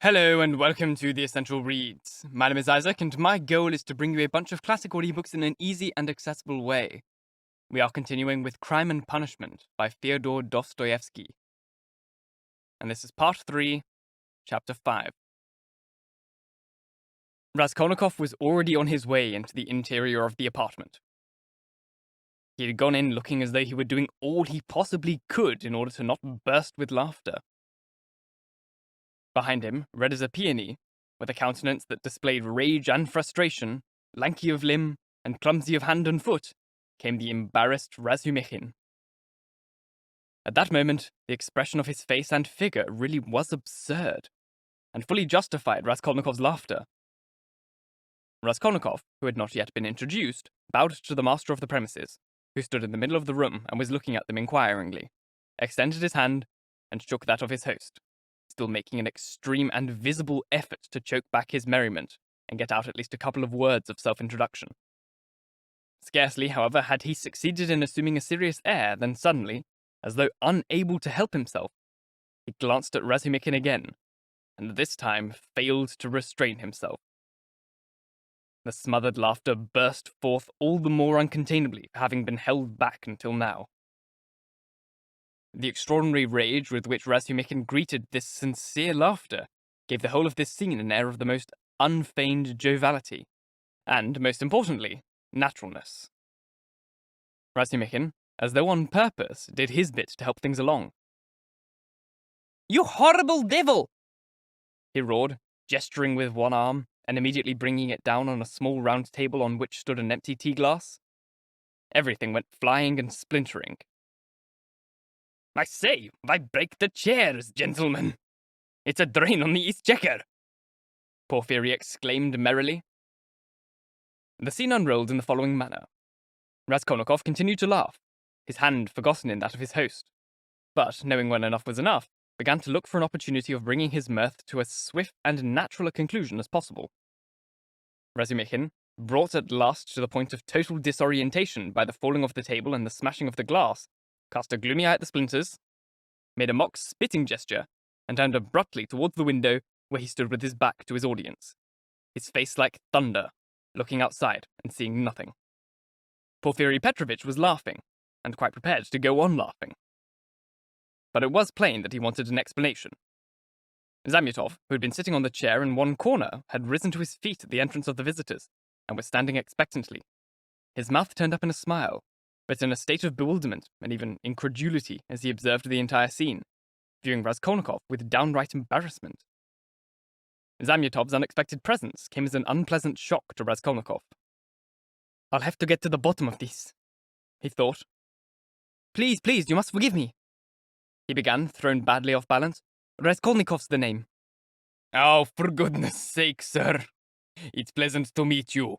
Hello and welcome to The Essential Reads. My name is Isaac and my goal is to bring you a bunch of classic audiobooks in an easy and accessible way. We are continuing with Crime and Punishment by Fyodor Dostoyevsky. And this is part 3, chapter 5. Raskolnikov was already on his way into the interior of the apartment. He had gone in looking as though he were doing all he possibly could in order to not burst with laughter. Behind him, red as a peony, with a countenance that displayed rage and frustration, lanky of limb and clumsy of hand and foot, came the embarrassed Razumikhin. At that moment, the expression of his face and figure really was absurd, and fully justified Raskolnikov's laughter. Raskolnikov, who had not yet been introduced, bowed to the master of the premises, who stood in the middle of the room and was looking at them inquiringly, extended his hand, and shook that of his host, still making an extreme and visible effort to choke back his merriment and get out at least a couple of words of self-introduction. Scarcely, however, had he succeeded in assuming a serious air than suddenly, as though unable to help himself, he glanced at Razumikhin again, and this time failed to restrain himself. The smothered laughter burst forth all the more uncontainably for having been held back until now. The extraordinary rage with which Razumikhin greeted this sincere laughter gave the whole of this scene an air of the most unfeigned joviality, and, most importantly, naturalness. Razumikhin, as though on purpose, did his bit to help things along. "You horrible devil!" he roared, gesturing with one arm, and immediately bringing it down on a small round table on which stood an empty tea glass. Everything went flying and splintering. "I say, why break the chairs, gentlemen? It's a drain on the exchequer!" Porfiry exclaimed merrily. The scene unrolled in the following manner. Raskolnikov continued to laugh, his hand forgotten in that of his host, but, knowing when enough was enough, began to look for an opportunity of bringing his mirth to as swift and natural a conclusion as possible. Razumikhin, brought at last to the point of total disorientation by the falling of the table and the smashing of the glass, cast a gloomy eye at the splinters, made a mock spitting gesture, and turned abruptly towards the window where he stood with his back to his audience, his face like thunder, looking outside and seeing nothing. Porfiry Petrovitch was laughing, and quite prepared to go on laughing. But it was plain that he wanted an explanation. Zamyotov, who had been sitting on the chair in one corner, had risen to his feet at the entrance of the visitors, and was standing expectantly, his mouth turned up in a smile, but in a state of bewilderment and even incredulity as he observed the entire scene, viewing Raskolnikov with downright embarrassment. Zamyotov's unexpected presence came as an unpleasant shock to Raskolnikov. "I'll have to get to the bottom of this," he thought. Please, you must forgive me," he began, thrown badly off balance. "Raskolnikov's the name." "Oh, for goodness sake, sir. It's pleasant to meet you.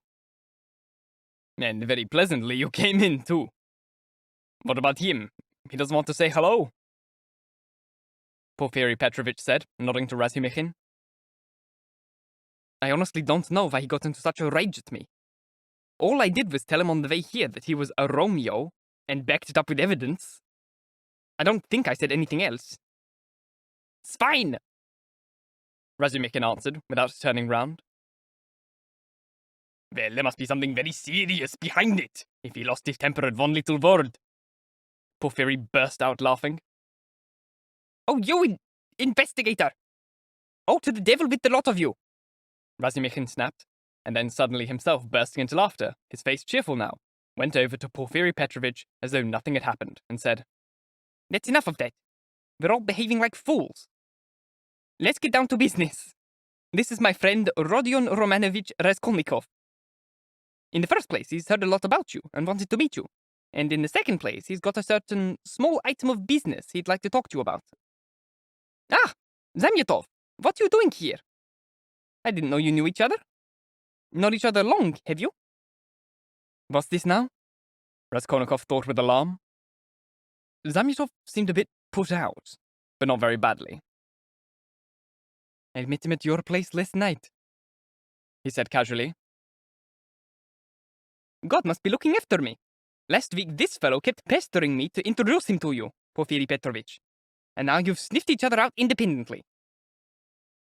And very pleasantly you came in, too. What about him? He doesn't want to say hello?" Porfiry Petrovitch said, nodding to Razumikhin. "I honestly don't know why he got into such a rage at me. All I did was tell him on the way here that he was a Romeo, and backed it up with evidence. I don't think I said anything else." "It's fine," Razumikhin answered, without turning round. "Well, there must be something very serious behind it, if he lost his temper at one little word." Porfiry burst out laughing. "Oh, you investigator! Oh, to the devil with the lot of you!" Razumikhin snapped, and then suddenly himself bursting into laughter, his face cheerful now, went over to Porfiry Petrovitch as though nothing had happened, and said, "That's enough of that. We're all behaving like fools. Let's get down to business. This is my friend Rodion Romanovich Raskolnikov. In the first place, he's heard a lot about you and wanted to meet you. And in the second place, he's got a certain small item of business he'd like to talk to you about." "Ah, Zamyotov, what are you doing here? I didn't know you knew each other. Known each other long, have you?" "What's this now?" Raskolnikov thought with alarm. Zamyotov seemed a bit put out, but not very badly. "I met him at your place last night," he said casually. "God must be looking after me. Last week this fellow kept pestering me to introduce him to you, Porfiry Petrovitch. And now you've sniffed each other out independently.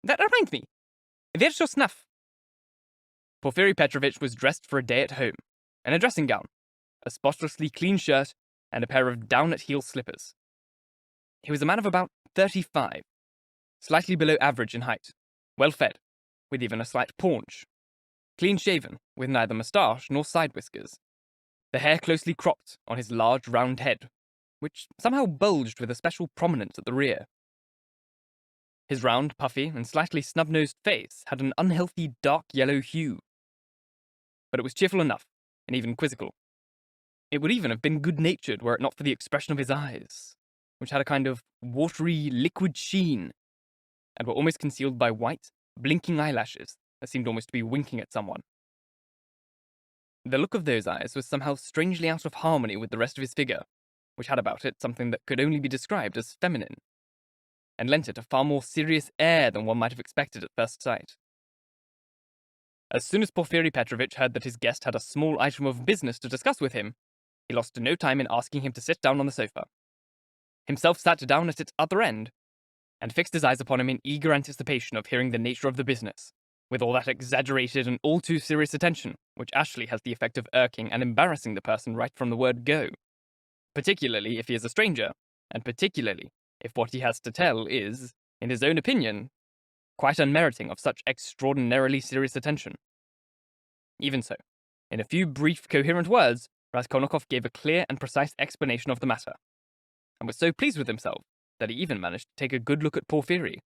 That reminds me. Where's your snuff? Porfiry Petrovitch was dressed for a day at home, in a dressing gown, a spotlessly clean shirt, and a pair of down-at-heel slippers. He was a man of about 35, slightly below average in height, well-fed, with even a slight paunch, clean-shaven, with neither moustache nor side whiskers, the hair closely cropped on his large round head, which somehow bulged with a special prominence at the rear. His round, puffy, and slightly snub-nosed face had an unhealthy dark yellow hue, but it was cheerful enough, and even quizzical. It would even have been good-natured were it not for the expression of his eyes, which had a kind of watery, liquid sheen, and were almost concealed by white, blinking eyelashes that seemed almost to be winking at someone. The look of those eyes was somehow strangely out of harmony with the rest of his figure, which had about it something that could only be described as feminine, and lent it a far more serious air than one might have expected at first sight. As soon as Porfiry Petrovitch heard that his guest had a small item of business to discuss with him, he lost no time in asking him to sit down on the sofa. Himself sat down at its other end, and fixed his eyes upon him in eager anticipation of hearing the nature of the business, with all that exaggerated and all too serious attention, which actually has the effect of irking and embarrassing the person right from the word go, particularly if he is a stranger, and particularly if what he has to tell is, in his own opinion, quite unmeriting of such extraordinarily serious attention. Even so, in a few brief, coherent words, Raskolnikov gave a clear and precise explanation of the matter, and was so pleased with himself that he even managed to take a good look at Porfiry.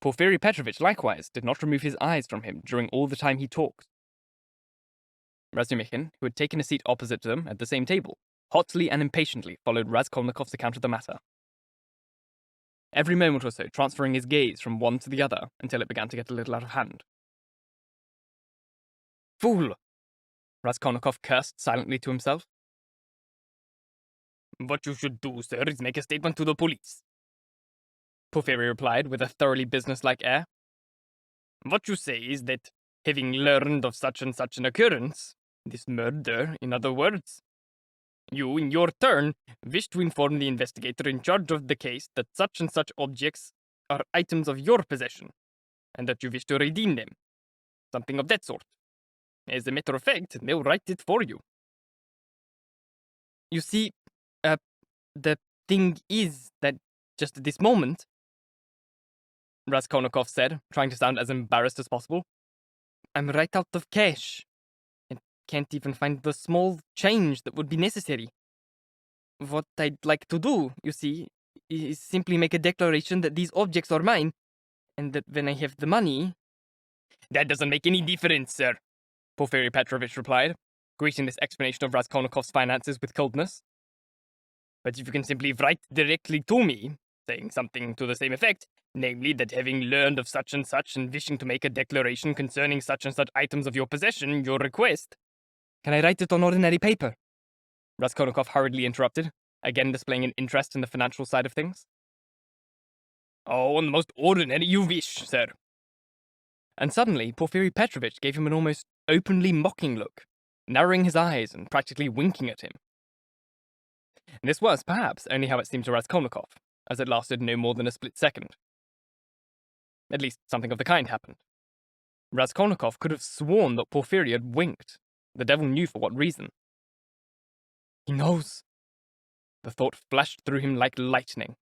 Porfiry Petrovitch likewise did not remove his eyes from him during all the time he talked. Razumikhin, who had taken a seat opposite to them at the same table, hotly and impatiently followed Raskolnikov's account of the matter, every moment or so transferring his gaze from one to the other until it began to get a little out of hand. "Fool!" Raskolnikov cursed silently to himself. "What you should do, sir, is make a statement to the police," Porfiry replied with a thoroughly businesslike air. "What you say is that, having learned of such and such an occurrence, this murder, in other words, you, in your turn, wish to inform the investigator in charge of the case that such and such objects are items of your possession, and that you wish to redeem them. Something of that sort. As a matter of fact, they'll write it for you." "You see, the thing is that just at this moment," Raskolnikov said, trying to sound as embarrassed as possible, "I'm right out of cash, and can't even find the small change that would be necessary. What I'd like to do, you see, is simply make a declaration that these objects are mine, and that when I have the money—" "That doesn't make any difference, sir," Porfiry Petrovitch replied, greeting this explanation of Raskolnikov's finances with coldness. "But if you can simply write directly to me, saying something to the same effect, namely that having learned of such and such and wishing to make a declaration concerning such and such items of your possession, your request—" "Can I write it on ordinary paper?" Raskolnikov hurriedly interrupted, again displaying an interest in the financial side of things. "Oh, on the most ordinary you wish, sir." And suddenly, Porfiry Petrovitch gave him an almost openly mocking look, narrowing his eyes and practically winking at him. This was, perhaps, only how it seemed to Raskolnikov, as it lasted no more than a split second. At least, something of the kind happened. Raskolnikov could have sworn that Porfiry had winked. The devil knew for what reason. "He knows." The thought flashed through him like lightning.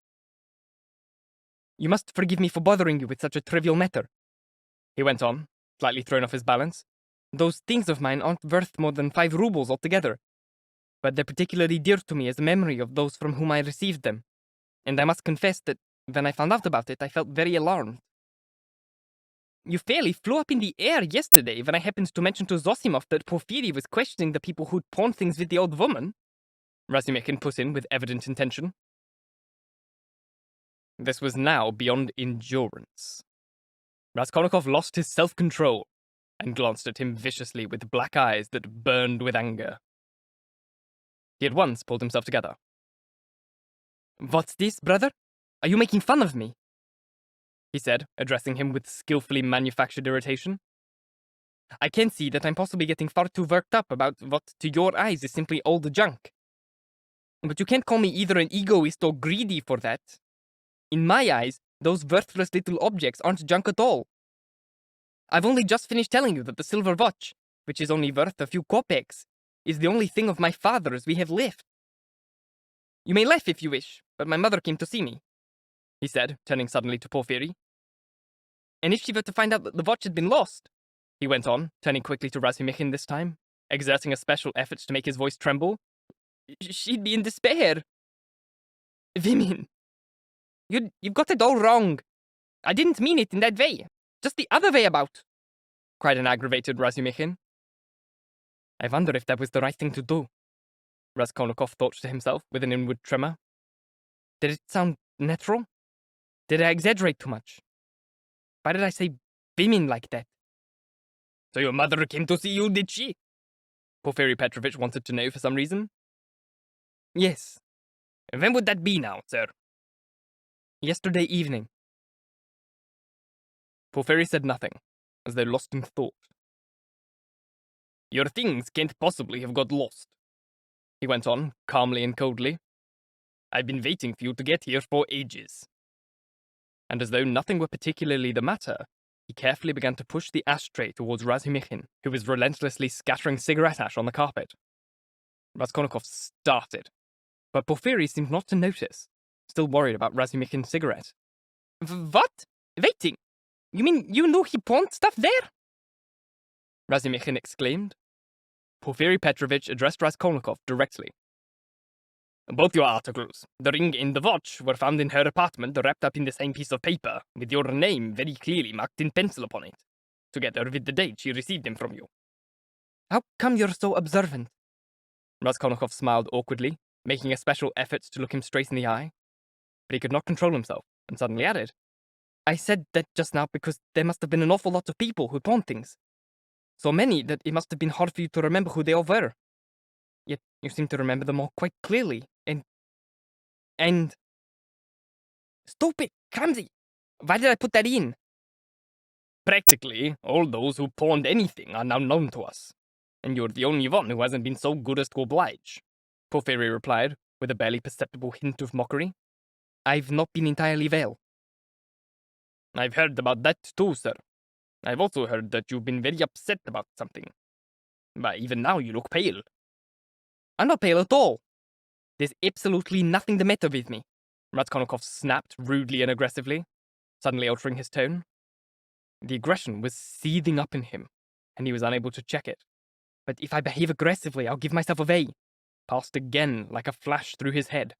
"You must forgive me for bothering you with such a trivial matter," he went on, slightly thrown off his balance. "Those things of mine aren't worth more than 5 rubles altogether, but they're particularly dear to me as a memory of those from whom I received them, and I must confess that when I found out about it, I felt very alarmed. You fairly flew up in the air yesterday when I happened to mention to Zosimov that Porfiry was questioning the people who'd pawned things with the old woman," Razumikhin put in with evident intention. This was now beyond endurance. Raskolnikov lost his self-control and glanced at him viciously with black eyes that burned with anger. He at once pulled himself together. "What's this, brother? Are you making fun of me?" he said, addressing him with skillfully manufactured irritation. "I can see that I'm possibly getting far too worked up about what to your eyes is simply old junk. But you can't call me either an egoist or greedy for that. In my eyes, Those worthless little objects aren't junk at all. I've only just finished telling you that the silver watch, which is only worth a few kopecks, is the only thing of my father's we have left. You may laugh if you wish, but my mother came to see me, he said, turning suddenly to Porfiry. And if she were to find out that the watch had been lost, he went on, turning quickly to Razumikhin this time, exerting a special effort to make his voice tremble, she'd be in despair. Women, you've got it all wrong. I didn't mean it in that way. Just the other way about, cried an aggravated Razumikhin. I wonder if that was the right thing to do, Raskolnikov thought to himself with an inward tremor. Did it sound natural? Did I exaggerate too much? Why did I say women like that? So your mother came to see you, did she? Porfiry Petrovitch wanted to know for some reason. Yes. And when would that be now, sir? Yesterday evening. Porfiry said nothing, as though lost in thought. Your things can't possibly have got lost, he went on, calmly and coldly. I've been waiting for you to get here for ages. And as though nothing were particularly the matter, he carefully began to push the ashtray towards Razumikhin, who was relentlessly scattering cigarette ash on the carpet. Raskolnikov started, but Porfiry seemed not to notice, still worried about Razumikhin's cigarette. What? Waiting? You mean you knew he pawned stuff there? Razumikhin exclaimed. Porfiry Petrovitch addressed Raskolnikov directly. Both your articles, the ring and the watch, were found in her apartment wrapped up in the same piece of paper, with your name very clearly marked in pencil upon it, together with the date she received them from you. How come you're so observant? Raskolnikov smiled awkwardly, making a special effort to look him straight in the eye. But he could not control himself, and suddenly added, I said that just now because there must have been an awful lot of people who pawned things. So many that it must have been hard for you to remember who they all were. Yet you seem to remember them all quite clearly, and... Stupid! Clumsy! Why did I put that in? Practically, all those who pawned anything are now known to us. And you're the only one who hasn't been so good as to oblige, Porfiry replied, with a barely perceptible hint of mockery. I've not been entirely well. I've heard about that too, sir. I've also heard that you've been very upset about something. Why, even now you look pale. I'm not pale at all. There's absolutely nothing the matter with me, Raskolnikov snapped rudely and aggressively, suddenly altering his tone. The aggression was seething up in him, and he was unable to check it. But if I behave aggressively, I'll give myself away. Passed again like a flash through his head.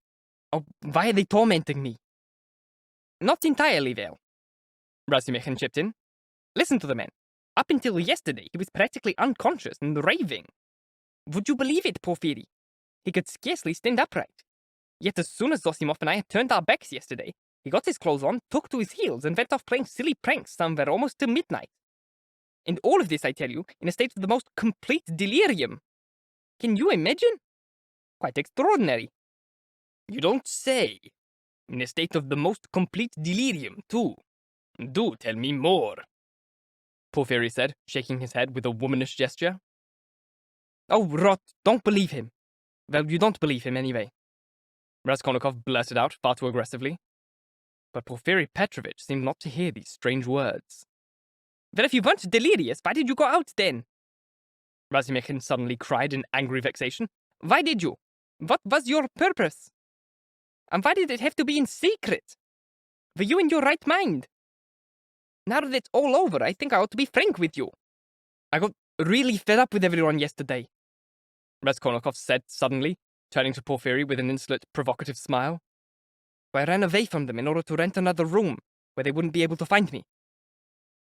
Oh, why are they tormenting me? Not entirely well, Razumikhin chipped in. Listen to the man. Up until yesterday, he was practically unconscious and raving. Would you believe it, Porfiry? He could scarcely stand upright. Yet as soon as Zosimov and I had turned our backs yesterday, he got his clothes on, took to his heels, and went off playing silly pranks somewhere almost till midnight. And all of this, I tell you, in a state of the most complete delirium. Can you imagine? Quite extraordinary. You don't say. In a state of the most complete delirium, too. Do tell me more, Porfiry said, shaking his head with a womanish gesture. Oh, rot, don't believe him. Well, you don't believe him anyway, Raskolnikov blurted out far too aggressively. But Porfiry Petrovitch seemed not to hear these strange words. Well, if you weren't delirious, why did you go out then? Razumikhin suddenly cried in angry vexation. Why did you? What was your purpose? And why did it have to be in secret? Were you in your right mind? Now that it's all over, I think I ought to be frank with you. I got really fed up with everyone yesterday, Raskolnikov said suddenly, turning to Porfiry with an insolent, provocative smile. I ran away from them in order to rent another room where they wouldn't be able to find me.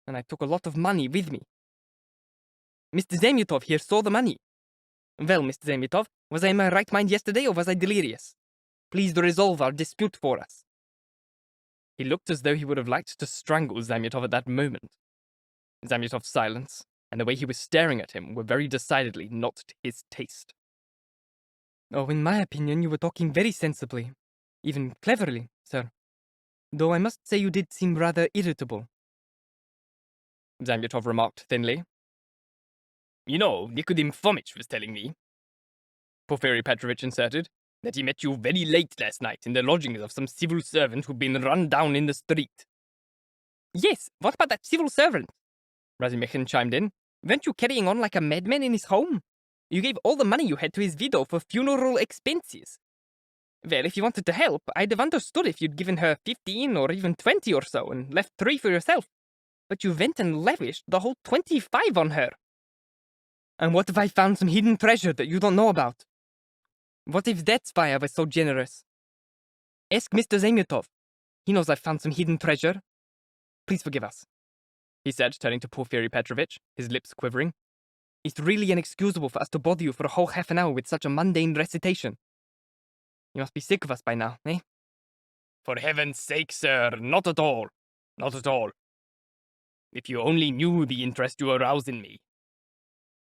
And I took a lot of money with me. Mr. Zamyotov here saw the money. Well, Mr. Zamyotov, was I in my right mind yesterday or was I delirious? Please resolve our dispute for us. He looked as though he would have liked to strangle Zamyotov at that moment. Zamyotov's silence and the way he was staring at him were very decidedly not to his taste. Oh, in my opinion, you were talking very sensibly. Even cleverly, sir. Though I must say you did seem rather irritable, Zamyotov remarked thinly. You know, Nikodim Fomich was telling me, Porfiry Petrovitch inserted, that he met you very late last night in the lodgings of some civil servant who'd been run down in the street. Yes, what about that civil servant? Razumikhin chimed in. Weren't you carrying on like a madman in his home? You gave all the money you had to his widow for funeral expenses. Well, if you wanted to help, I'd have understood if you'd given her 15 or even 20 or so and left 3 for yourself. But you went and lavished the whole 25 on her. And what if I found some hidden treasure that you don't know about? What if that's why I was so generous? Ask Mr. Zamyotov. He knows I've found some hidden treasure. Please forgive us, he said, turning to Porfiry Petrovitch, his lips quivering. It's really inexcusable for us to bother you for a whole half an hour with such a mundane recitation. You must be sick of us by now, eh? For heaven's sake, sir, not at all. Not at all. If you only knew the interest you arouse in me.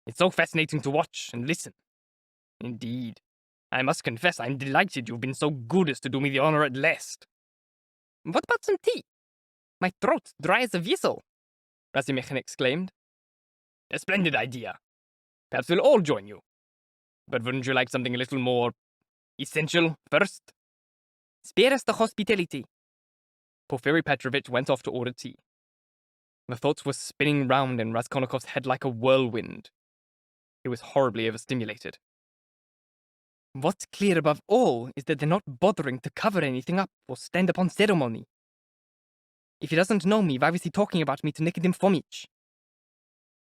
It's so fascinating to watch and listen. Indeed. I must confess I'm delighted you've been so good as to do me the honor at last. What about some tea? My throat's dry as a whistle, Razumikhin exclaimed. A splendid idea. Perhaps we'll all join you. But wouldn't you like something a little more essential first? Spare us the hospitality. Porfiry Petrovitch went off to order tea. The thoughts were spinning round in Raskolnikov's head like a whirlwind. He was horribly overstimulated. What's clear above all is that they're not bothering to cover anything up or stand upon ceremony. If he doesn't know me, why was he talking about me to Nikidim Fomich?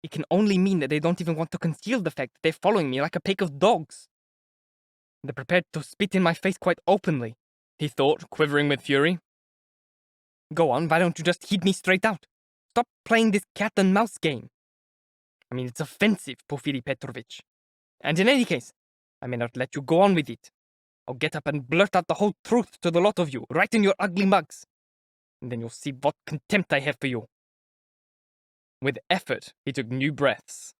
It can only mean that they don't even want to conceal the fact that they're following me like a pack of dogs. They're prepared to spit in my face quite openly, he thought, quivering with fury. Go on, why don't you just hit me straight out? Stop playing this cat and mouse game. I mean, it's offensive, Porfiry Petrovitch. And in any case, I may not let you go on with it. I'll get up and blurt out the whole truth to the lot of you, right in your ugly mugs. And then you'll see what contempt I have for you. With effort, he took new breaths.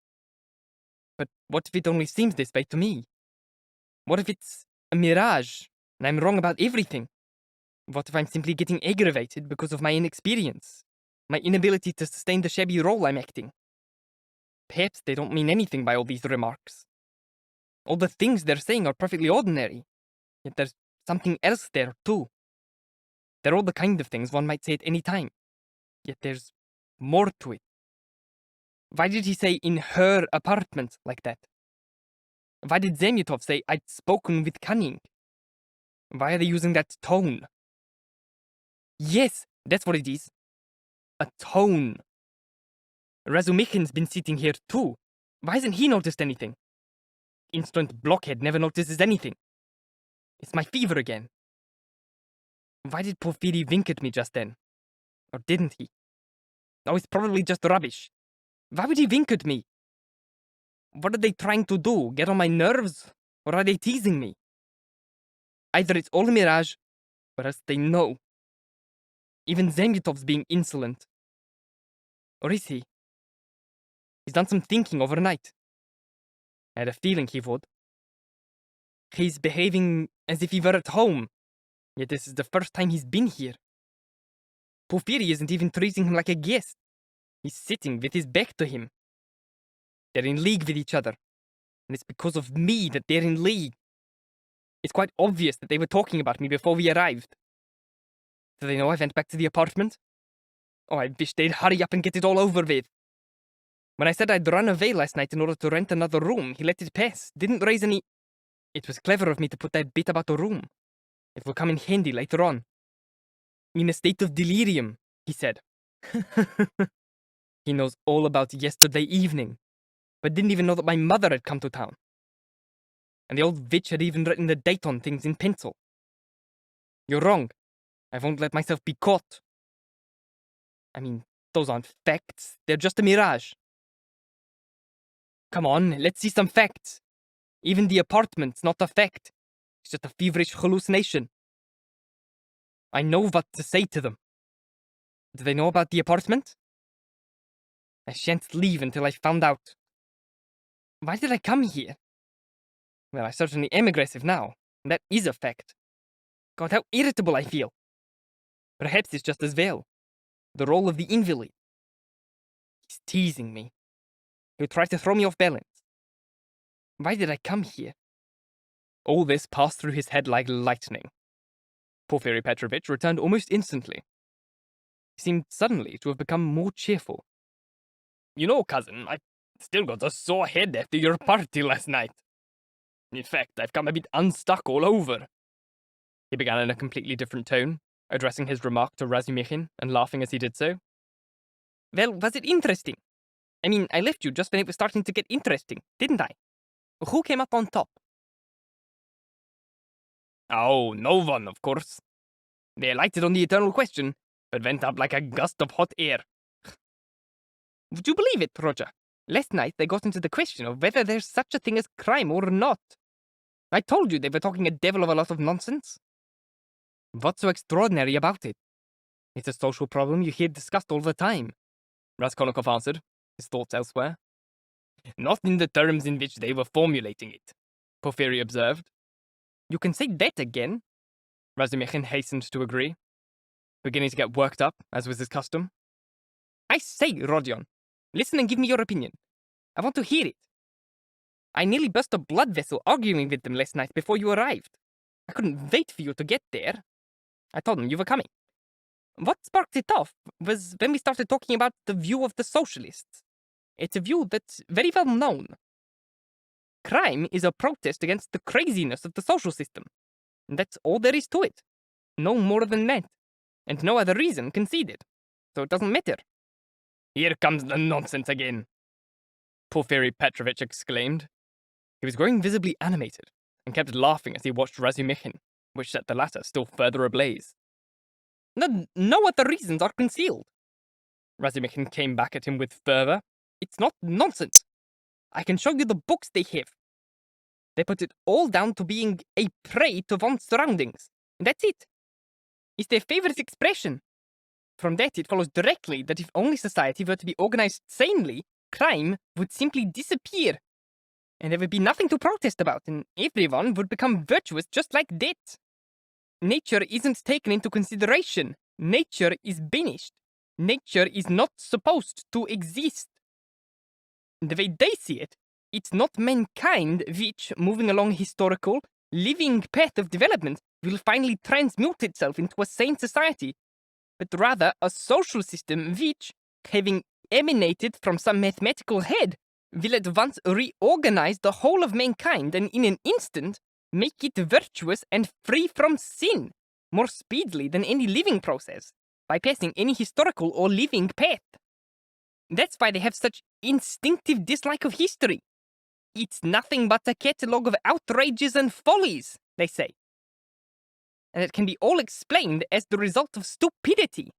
But what if it only seems this way to me? What if it's a mirage, and I'm wrong about everything? What if I'm simply getting aggravated because of my inexperience? My inability to sustain the shabby role I'm acting? Perhaps they don't mean anything by all these remarks. All the things they're saying are perfectly ordinary, yet there's something else there, too. They're all the kind of things one might say at any time, yet there's more to it. Why did he say in her apartment like that? Why did Zamyotov say I'd spoken with cunning? Why are they using that tone? Yes, that's what it is. A tone. Razumikhin's been sitting here too. Why hasn't he noticed anything? Instant blockhead never notices anything. It's my fever again. Why did Porfiry wink at me just then? Or didn't he? Oh, it's probably just rubbish. Why would he wink at me? What are they trying to do? Get on my nerves? Or are they teasing me? Either it's all a mirage, or else they know. Even Zamyotov's being insolent. Or is he? He's done some thinking overnight. I had a feeling he would. He's behaving as if he were at home, yet this is the first time he's been here. Porfiry isn't even treating him like a guest. He's sitting with his back to him. They're in league with each other, and it's because of me that they're in league. It's quite obvious that they were talking about me before we arrived. Do they know I went back to the apartment? Oh, I wish they'd hurry up and get it all over with. When I said I'd run away last night in order to rent another room, he let it pass, didn't raise any... It was clever of me to put that bit about the room. It will come in handy later on. In a state of delirium, he said. He knows all about yesterday evening, but didn't even know that my mother had come to town. And the old witch had even written the date on things in pencil. You're wrong. I won't let myself be caught. I mean, those aren't facts. They're just a mirage. Come on, let's see some facts. Even the apartment's not a fact. It's just a feverish hallucination. I know what to say to them. Do they know about the apartment? I shan't leave until I've found out. Why did I come here? Well, I certainly am aggressive now, and that is a fact. God, how irritable I feel. Perhaps it's just as well. The role of the invalid. He's teasing me. He'll try to throw me off balance. Why did I come here? All this passed through his head like lightning. Porfiry Petrovitch returned almost instantly. He seemed suddenly to have become more cheerful. You know, cousin, I've still got a sore head after your party last night. In fact, I've come a bit unstuck all over. He began in a completely different tone, addressing his remark to Razumikhin and laughing as he did so. Well, was it interesting? I mean, I left you just when it was starting to get interesting, didn't I? Who came up on top? Oh, no one, of course. They alighted on the eternal question, but went up like a gust of hot air. Would you believe it, Roger? Last night they got into the question of whether there's such a thing as crime or not. I told you they were talking a devil of a lot of nonsense. What's so extraordinary about it? It's a social problem you hear discussed all the time, Raskolnikov answered, his thoughts elsewhere. Not in the terms in which they were formulating it, Porfiry observed. You can say that again, Razumikhin hastened to agree, beginning to get worked up, as was his custom. I say, Rodion, listen and give me your opinion. I want to hear it. I nearly burst a blood vessel arguing with them last night before you arrived. I couldn't wait for you to get there. I told them you were coming. What sparked it off was when we started talking about the view of the socialists. It's a view that's very well known. Crime is a protest against the craziness of the social system. And that's all there is to it. No more than that. And no other reason conceded. So it doesn't matter. Here comes the nonsense again, Porfiry Petrovich exclaimed. He was growing visibly animated, and kept laughing as he watched Razumikhin, which set the latter still further ablaze. No other reasons are concealed. Razumikhin came back at him with fervor. It's not nonsense. I can show you the books they have. They put it all down to being a prey to one's surroundings. That's it. It's their favorite expression. From that, it follows directly that if only society were to be organized sanely, crime would simply disappear. And there would be nothing to protest about, and everyone would become virtuous just like that. Nature isn't taken into consideration. Nature is banished. Nature is not supposed to exist. The way they see it, it's not mankind which, moving along a historical, living path of development, will finally transmute itself into a sane society, but rather a social system which, having emanated from some mathematical head, will at once reorganize the whole of mankind and in an instant make it virtuous and free from sin, more speedily than any living process, bypassing any historical or living path. That's why they have such instinctive dislike of history. It's nothing but a catalogue of outrages and follies, they say. And it can be all explained as the result of stupidity.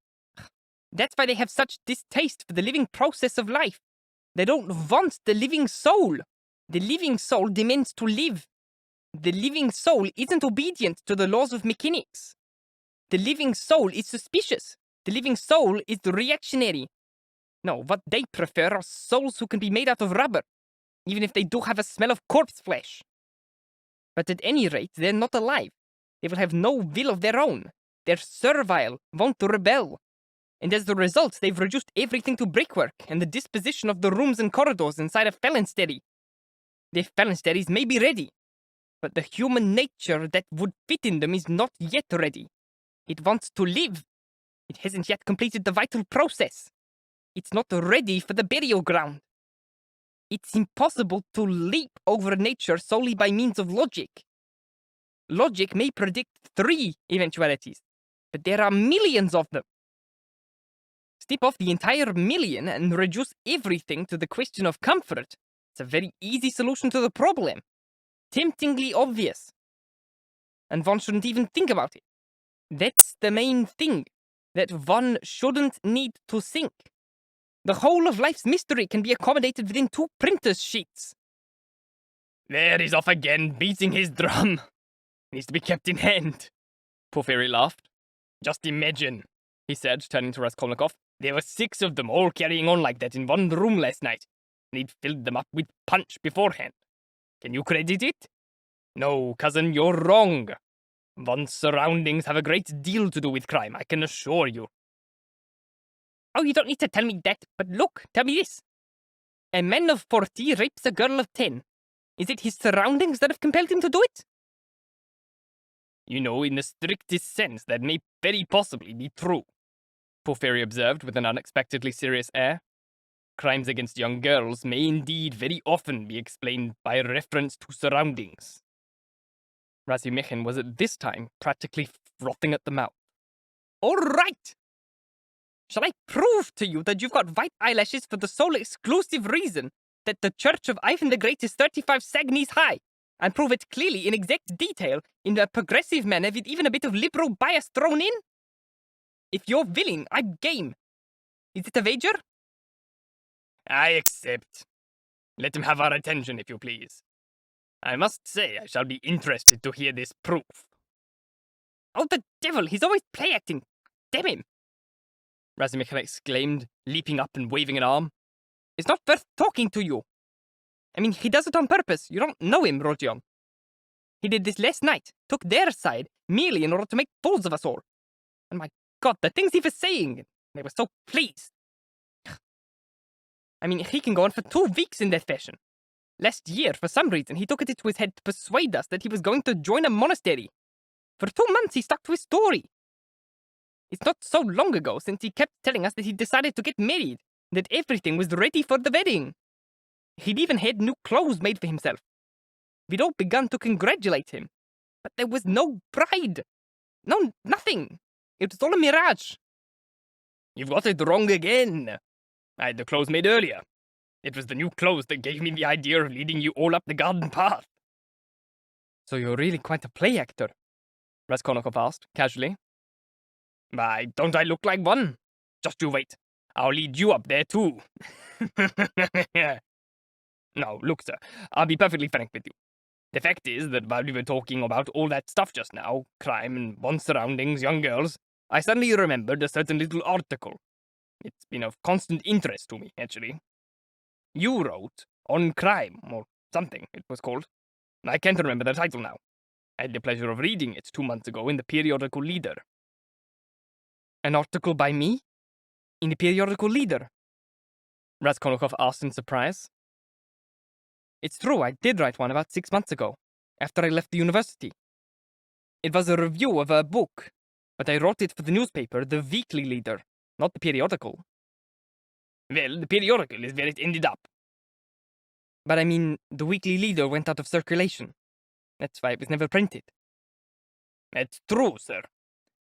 That's why they have such distaste for the living process of life. They don't want the living soul. The living soul demands to live. The living soul isn't obedient to the laws of mechanics. The living soul is suspicious. The living soul is reactionary. No, what they prefer are souls who can be made out of rubber, even if they do have a smell of corpse flesh. But at any rate, they're not alive. They will have no will of their own. They're servile, won't rebel. And as the result, they've reduced everything to brickwork and the disposition of the rooms and corridors inside a phalanstery. Their phalansteries may be ready, but the human nature that would fit in them is not yet ready. It wants to live. It hasn't yet completed the vital process. It's not ready for the burial ground. It's impossible to leap over nature solely by means of logic. Logic may predict 3 eventualities, but there are millions of them. Snip off the entire million and reduce everything to the question of comfort. It's a very easy solution to the problem. Temptingly obvious. And one shouldn't even think about it. That's the main thing, that one shouldn't need to think. The whole of life's mystery can be accommodated within 2 printer's sheets. There he's off again, beating his drum. Needs to be kept in hand. Porfiry laughed. Just imagine, he said, turning to Raskolnikov. There were 6 of them all carrying on like that in one room last night, and he'd filled them up with punch beforehand. Can you credit it? No, cousin, you're wrong. One's surroundings have a great deal to do with crime, I can assure you. Oh, you don't need to tell me that, but look, tell me this. A man of 40 rapes a girl of 10. Is it his surroundings that have compelled him to do it? You know, in the strictest sense, that may very possibly be true. Porfiry observed with an unexpectedly serious air. Crimes against young girls may indeed very often be explained by reference to surroundings. Razumikhin was at this time practically frothing at the mouth. All right! Shall I prove to you that you've got white eyelashes for the sole exclusive reason that the Church of Ivan the Great is 35 sagnies high, and prove it clearly in exact detail in a progressive manner with even a bit of liberal bias thrown in? If you're willing, I'm game. Is it a wager? I accept. Let him have our attention, if you please. I must say I shall be interested to hear this proof. Oh, the devil! He's always play-acting! Damn him! Razumikhin exclaimed, leaping up and waving an arm. It's not worth talking to you. I mean, he does it on purpose. You don't know him, Rodion. He did this last night, took their side, merely in order to make fools of us all. And my God, the things he was saying! They were so pleased. I mean, he can go on for 2 weeks in that fashion. Last year, for some reason, he took it into his head to persuade us that he was going to join a monastery. For 2 months, he stuck to his story. It's not so long ago since he kept telling us that he decided to get married, that everything was ready for the wedding. He'd even had new clothes made for himself. We'd all begun to congratulate him, but there was no bride. No, nothing. It was all a mirage. You've got it wrong again. I had the clothes made earlier. It was the new clothes that gave me the idea of leading you all up the garden path. So you're really quite a play actor? Raskolnikov asked, casually. Why, don't I look like one? Just you wait. I'll lead you up there, too. No, look, sir, I'll be perfectly frank with you. The fact is that while we were talking about all that stuff just now, crime and one's surroundings, young girls, I suddenly remembered a certain little article. It's been of constant interest to me, actually. You wrote On Crime, or something it was called. I can't remember the title now. I had the pleasure of reading it 2 months ago in the periodical Leader. An article by me? In the periodical Leader? Raskolnikov asked in surprise. It's true, I did write one about 6 months ago, after I left the university. It was a review of a book, but I wrote it for the newspaper, the Weekly Leader, not the periodical. Well, the periodical is where it ended up. But I mean, the Weekly Leader went out of circulation. That's why it was never printed. That's true, sir.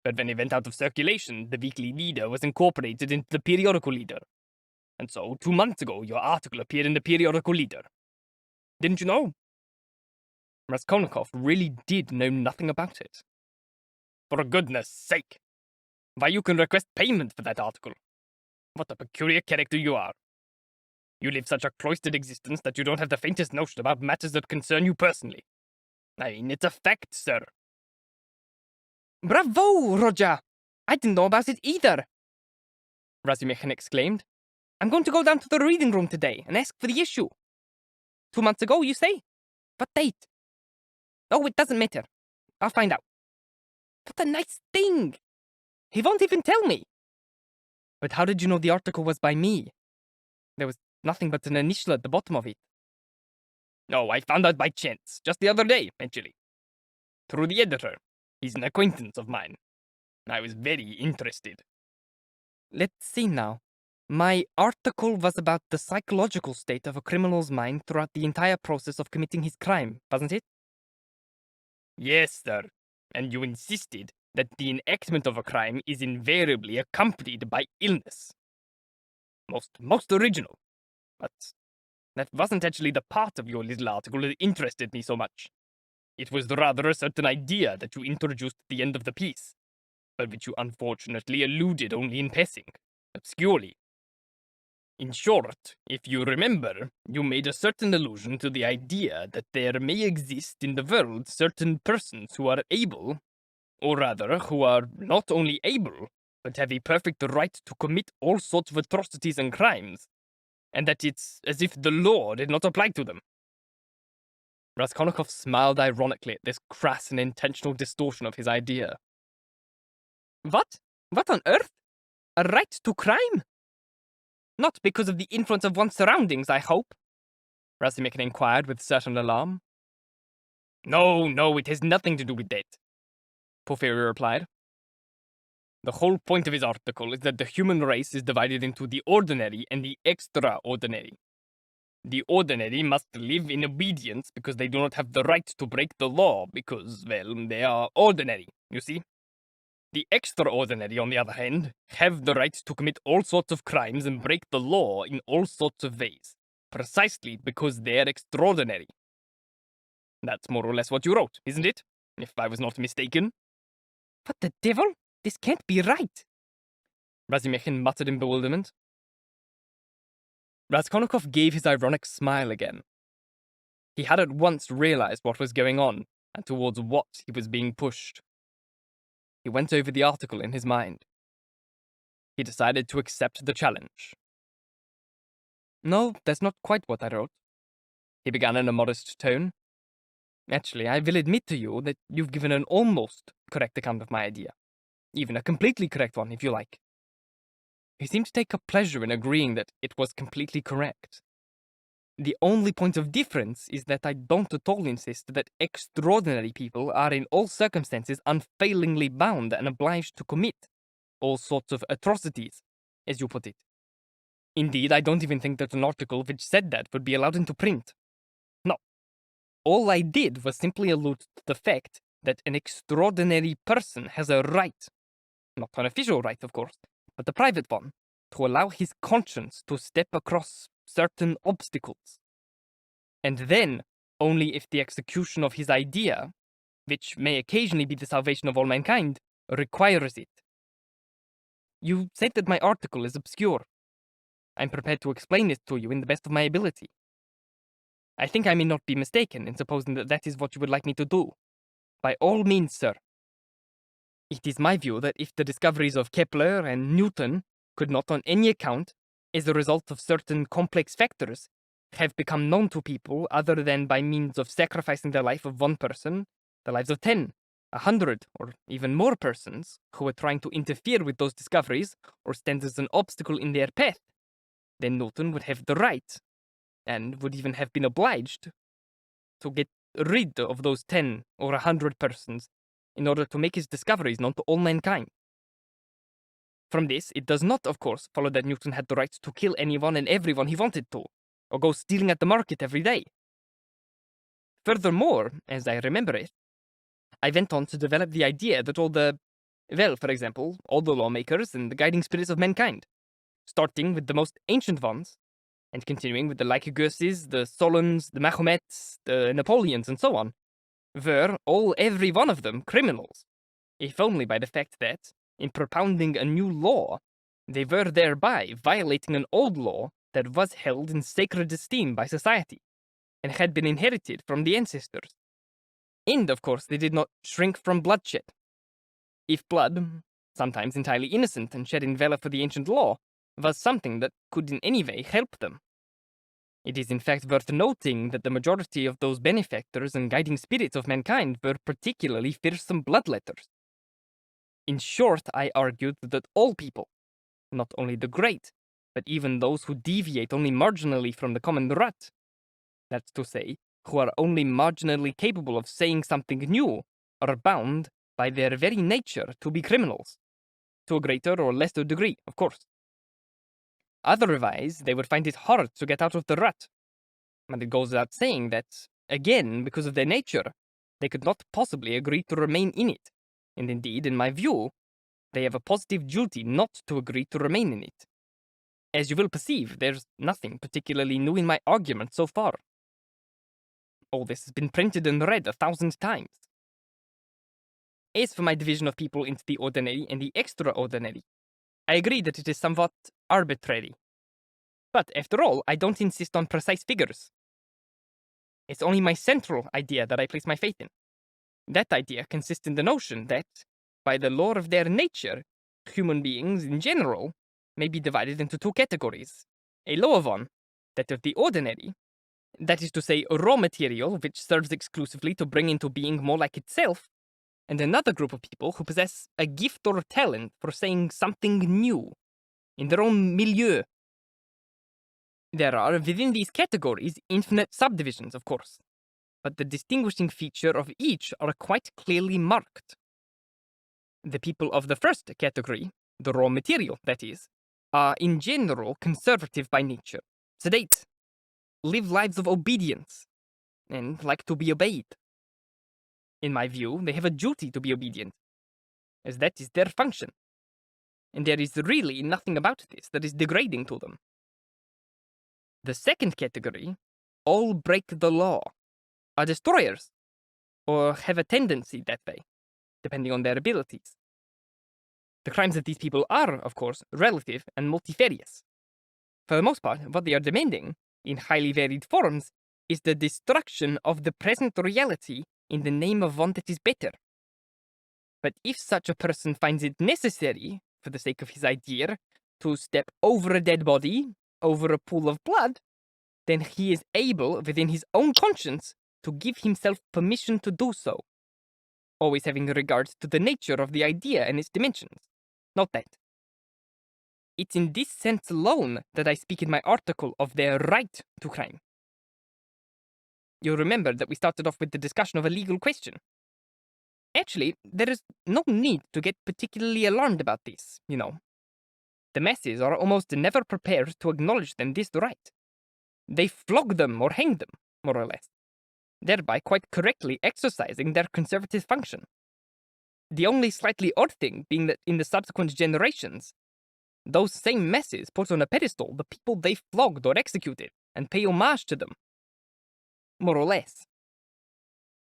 But when it went out of circulation, the Weekly Leader was incorporated into the periodical Leader. And so, 2 months ago, your article appeared in the periodical Leader. Didn't you know? Raskolnikov really did know nothing about it. For goodness sake! Why, you can request payment for that article. What a peculiar character you are. You live such a cloistered existence that you don't have the faintest notion about matters that concern you personally. I mean, it's a fact, sir. Bravo, Roger! I didn't know about it either! Razumikhin exclaimed. I'm going to go down to the reading room today and ask for the issue. 2 months ago, you say? What date? Oh, it doesn't matter. I'll find out. What a nice thing! He won't even tell me. But how did you know the article was by me? There was nothing but an initial at the bottom of it. No, I found out by chance, just the other day, actually. Through the editor. He's an acquaintance of mine. I was very interested. Let's see now. My article was about the psychological state of a criminal's mind throughout the entire process of committing his crime, wasn't it? Yes, sir. And you insisted that the enactment of a crime is invariably accompanied by illness. Most original. But that wasn't actually the part of your little article that interested me so much. It was rather a certain idea that you introduced at the end of the piece, but which you unfortunately alluded only in passing, obscurely. In short, if you remember, you made a certain allusion to the idea that there may exist in the world certain persons who are able, or rather, who are not only able, but have a perfect right to commit all sorts of atrocities and crimes, and that it's as if the law did not apply to them. Raskolnikov smiled ironically at this crass and intentional distortion of his idea. What? What on earth? A right to crime? Not because of the influence of one's surroundings, I hope? Razumikhin inquired with certain alarm. No, it has nothing to do with that, Porfiry replied. The whole point of his article is that the human race is divided into the ordinary and the extraordinary. The ordinary must live in obedience because they do not have the right to break the law because, well, they are ordinary, you see? The extraordinary, on the other hand, have the right to commit all sorts of crimes and break the law in all sorts of ways, precisely because they're extraordinary. That's more or less what you wrote, isn't it? If I was not mistaken. What the devil? This can't be right. Razumikhin muttered in bewilderment. Raskolnikov gave his ironic smile again. He had at once realized what was going on and towards what he was being pushed. He went over the article in his mind. He decided to accept the challenge. No, that's not quite what I wrote, he began in a modest tone. Actually, I will admit to you that you've given an almost correct account of my idea. Even a completely correct one, if you like. He seemed to take a pleasure in agreeing that it was completely correct. The only point of difference is that I don't at all insist that extraordinary people are in all circumstances unfailingly bound and obliged to commit all sorts of atrocities, as you put it. Indeed, I don't even think that an article which said that would be allowed into print. No. All I did was simply allude to the fact that an extraordinary person has a right, not an official right, of course, but a private one, to allow his conscience to step across certain obstacles. And then, only if the execution of his idea, which may occasionally be the salvation of all mankind, requires it. You said that my article is obscure. I'm prepared to explain it to you in the best of my ability. I think I may not be mistaken in supposing that that is what you would like me to do. By all means, sir. It is my view that if the discoveries of Kepler and Newton could not on any account, as a result of certain complex factors, have become known to people other than by means of sacrificing the life of one person, the lives of 10, 100, or even more persons who were trying to interfere with those discoveries or stand as an obstacle in their path, then Newton would have the right, and would even have been obliged, to get rid of those 10 or 100 persons in order to make his discoveries known to all mankind. From this, it does not, of course, follow that Newton had the right to kill anyone and everyone he wanted to, or go stealing at the market every day. Furthermore, as I remember it, I went on to develop the idea that all the, well, for example, all the lawmakers and the guiding spirits of mankind, starting with the most ancient ones, and continuing with the Lycurguses, the Solons, the Mahomets, the Napoleons, and so on, were, every one of them, criminals, if only by the fact that, in propounding a new law, they were thereby violating an old law that was held in sacred esteem by society, and had been inherited from the ancestors. And, of course, they did not shrink from bloodshed. If blood, sometimes entirely innocent and shed in valor for the ancient law, was something that could in any way help them. It is in fact worth noting that the majority of those benefactors and guiding spirits of mankind were particularly fearsome bloodletters. In short, I argued that all people, not only the great, but even those who deviate only marginally from the common rut, that's to say, who are only marginally capable of saying something new, are bound, by their very nature, to be criminals. To a greater or lesser degree, of course. Otherwise, they would find it hard to get out of the rut. And it goes without saying that, again, because of their nature, they could not possibly agree to remain in it. And indeed, in my view, they have a positive duty not to agree to remain in it. As you will perceive, there's nothing particularly new in my argument so far. All this has been printed and read 1,000 times. As for my division of people into the ordinary and the extraordinary, I agree that it is somewhat arbitrary. But after all, I don't insist on precise figures. It's only my central idea that I place my faith in. That idea consists in the notion that, by the law of their nature, human beings in general may be divided into two categories. A lower one, that of the ordinary, that is to say, raw material which serves exclusively to bring into being more like itself, and another group of people who possess a gift or talent for saying something new, in their own milieu. There are, within these categories, infinite subdivisions, of course, but the distinguishing feature of each are quite clearly marked. The people of the first category, the raw material, that is, are in general conservative by nature, sedate, live lives of obedience, and like to be obeyed. In my view, they have a duty to be obedient, as that is their function, and there is really nothing about this that is degrading to them. The second category, all break the law, are destroyers, or have a tendency that way, depending on their abilities. The crimes of these people are, of course, relative and multifarious. For the most part, what they are demanding, in highly varied forms, is the destruction of the present reality in the name of one that is better. But if such a person finds it necessary, for the sake of his idea, to step over a dead body, over a pool of blood, then he is able, within his own conscience, to give himself permission to do so, always having regard to the nature of the idea and its dimensions. Note that. It's in this sense alone that I speak in my article of their right to crime. You'll remember that we started off with the discussion of a legal question. Actually, there is no need to get particularly alarmed about this, you know. The masses are almost never prepared to acknowledge them this right. They flog them or hang them, more or less, thereby quite correctly exercising their conservative function. The only slightly odd thing being that in the subsequent generations, those same masses put on a pedestal the people they flogged or executed and pay homage to them. More or less.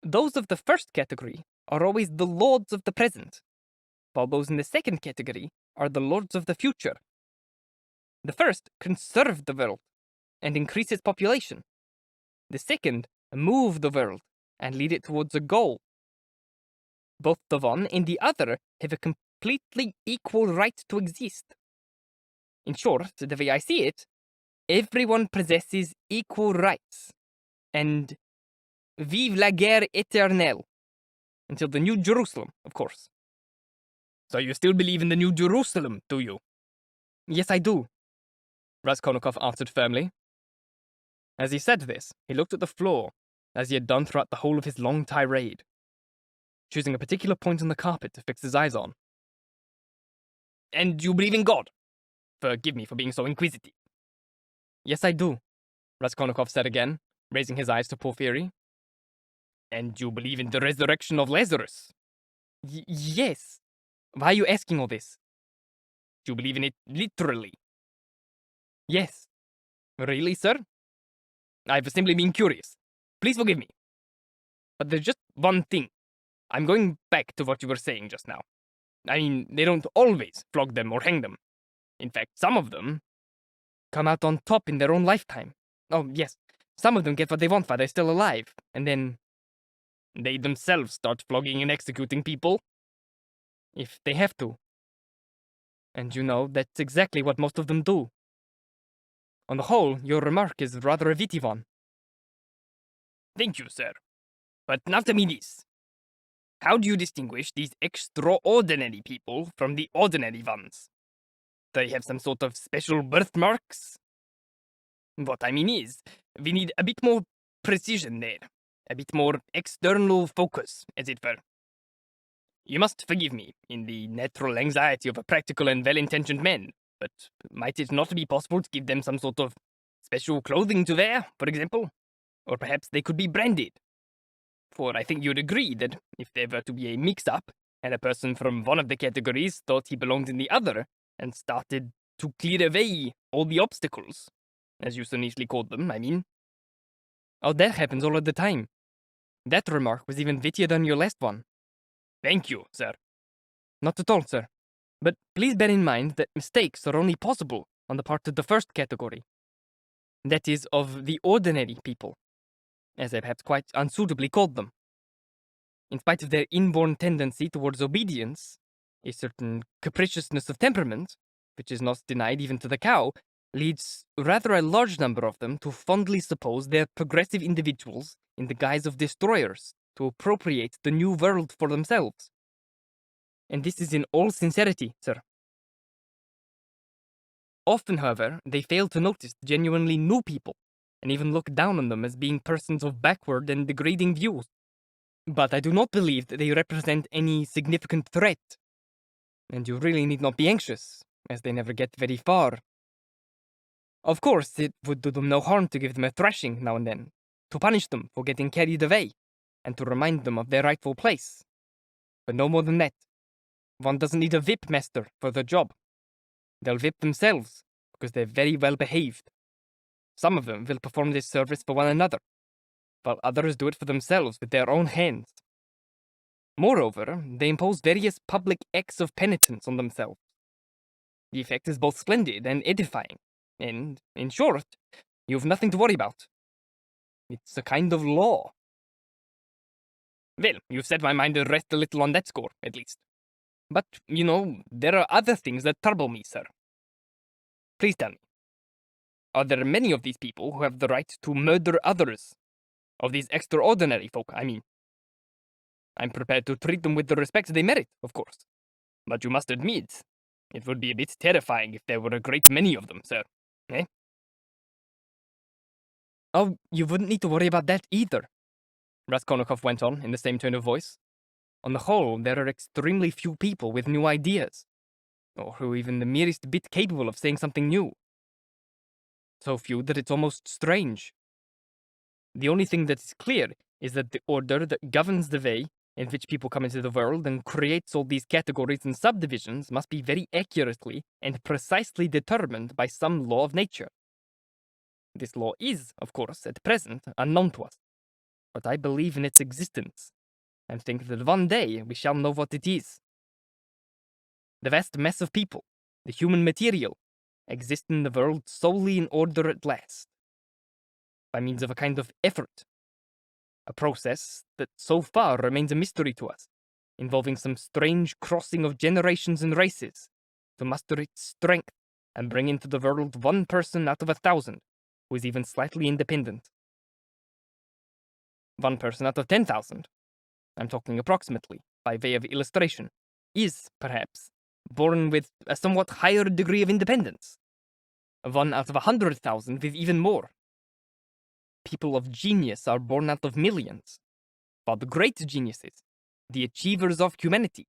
Those of the first category are always the lords of the present, while those in the second category are the lords of the future. The first conserve the world and increase its population. The second move the world and lead it towards a goal. Both the one and the other have a completely equal right to exist. In short, the way I see it, everyone possesses equal rights. And vive la guerre éternelle. Until the New Jerusalem, of course. So you still believe in the New Jerusalem, do you? Yes, I do, Raskolnikov answered firmly. As he said this, he looked at the floor, as he had done throughout the whole of his long tirade, choosing a particular point on the carpet to fix his eyes on. And you believe in God? Forgive me for being so inquisitive. Yes, I do, Raskolnikov said again, raising his eyes to Porfiry. And you believe in the resurrection of Lazarus? Yes. Why are you asking all this? Do you believe in it literally? Yes. Really, sir? I've simply been curious. Please forgive me. But there's just one thing. I'm going back to what you were saying just now. I mean, they don't always flog them or hang them. In fact, some of them come out on top in their own lifetime. Oh, yes. Some of them get what they want while they're still alive, and then they themselves start flogging and executing people. If they have to. And you know, that's exactly what most of them do. On the whole, your remark is rather a witty one. Thank you, sir. But now tell me this. How do you distinguish these extraordinary people from the ordinary ones? They have some sort of special birthmarks? What I mean is, we need a bit more precision there. A bit more external focus, as it were. You must forgive me in the natural anxiety of a practical and well-intentioned man, but might it not be possible to give them some sort of special clothing to wear, for example? Or perhaps they could be branded. For I think you'd agree that if there were to be a mix-up, and a person from one of the categories thought he belonged in the other, and started to clear away all the obstacles, as you so neatly called them, I mean. Oh, that happens all of the time. That remark was even wittier than your last one. Thank you, sir. Not at all, sir. But please bear in mind that mistakes are only possible on the part of the first category. That is, of the ordinary people, as I perhaps quite unsuitably called them. In spite of their inborn tendency towards obedience, a certain capriciousness of temperament, which is not denied even to the cow, leads rather a large number of them to fondly suppose they're progressive individuals in the guise of destroyers to appropriate the new world for themselves. And this is in all sincerity, sir. Often, however, they fail to notice genuinely new people, and even look down on them as being persons of backward and degrading views. But I do not believe that they represent any significant threat, And you really need not be anxious, as they never get very far. Of course, it would do them no harm to give them a thrashing now and then, to punish them for getting carried away, and to remind them of their rightful place. But no more than that. One doesn't need a whip master for the job. They'll whip themselves, because they're very well behaved. Some of them will perform this service for one another, while others do it for themselves with their own hands. Moreover, they impose various public acts of penitence on themselves. The effect is both splendid and edifying, and, in short, you've nothing to worry about. It's a kind of law. Well, you've set my mind at rest a little on that score, at least. But, there are other things that trouble me, sir. Please tell me. Are there many of these people who have the right to murder others? Of these extraordinary folk, I mean. I'm prepared to treat them with the respect they merit, of course. But you must admit, it would be a bit terrifying if there were a great many of them, sir. Eh? Oh, you wouldn't need to worry about that either, Raskolnikov went on in the same tone of voice. On the whole, there are extremely few people with new ideas, or who are even the merest bit capable of saying something new. So few that it's almost strange. The only thing that is clear is that the order that governs the way in which people come into the world and creates all these categories and subdivisions must be very accurately and precisely determined by some law of nature. This law is, of course, at present unknown to us, but I believe in its existence, and think that one day we shall know what it is. The vast mass of people, the human material, exist in the world solely in order at last, by means of a kind of effort, a process that so far remains a mystery to us, involving some strange crossing of generations and races, to muster its strength and bring into the world one person out of 1,000 who is even slightly independent. One person out of 10,000, I'm talking approximately, by way of illustration, is, perhaps, born with a somewhat higher degree of independence. One out of 100,000 with even more. People of genius are born out of millions, while the great geniuses, the achievers of humanity,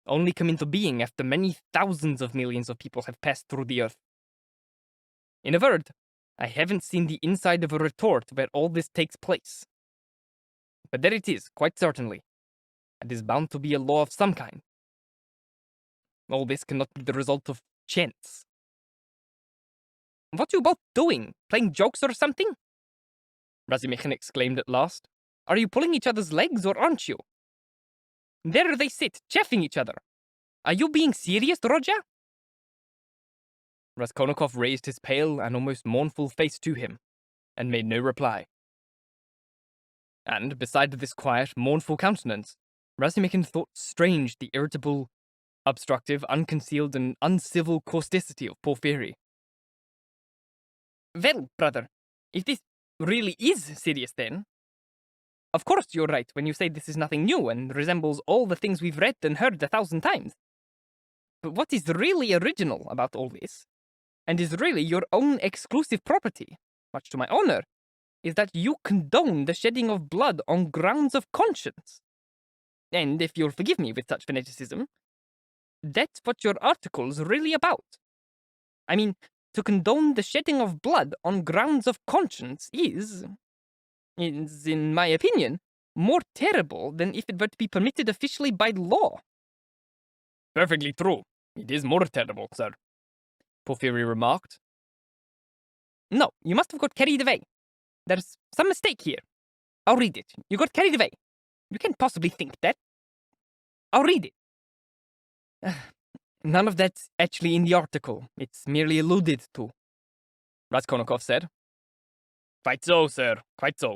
only come into being after many thousands of millions of people have passed through the earth. In a word, I haven't seen the inside of a retort where all this takes place. But there it is, quite certainly. It is bound to be a law of some kind. All this cannot be the result of chance. What are you both doing? Playing jokes or something? Razumikhin exclaimed at last. Are you pulling each other's legs, or aren't you? There they sit, chaffing each other. Are you being serious, Roger? Raskolnikov raised his pale and almost mournful face to him, and made no reply. And, beside this quiet, mournful countenance, Razumikhin thought strange the irritable, obstructive, unconcealed, and uncivil causticity of Porfiry. Well, brother, if this really is serious then, of course you're right when you say this is nothing new and resembles all the things we've read and heard 1,000 times. But what is really original about all this, and is really your own exclusive property, much to my honor, is that you condone the shedding of blood on grounds of conscience. And if you'll forgive me with such fanaticism, that's what your article's really about. I mean, to condone the shedding of blood on grounds of conscience is, in my opinion, more terrible than if it were to be permitted officially by law. Perfectly true. It is more terrible, sir, Porfiry remarked. No, you must have got carried away. There's some mistake here. I'll read it. You got carried away. You can't possibly think that. I'll read it. None of that's actually in the article. It's merely alluded to, Raskolnikov said. Quite so, sir. Quite so,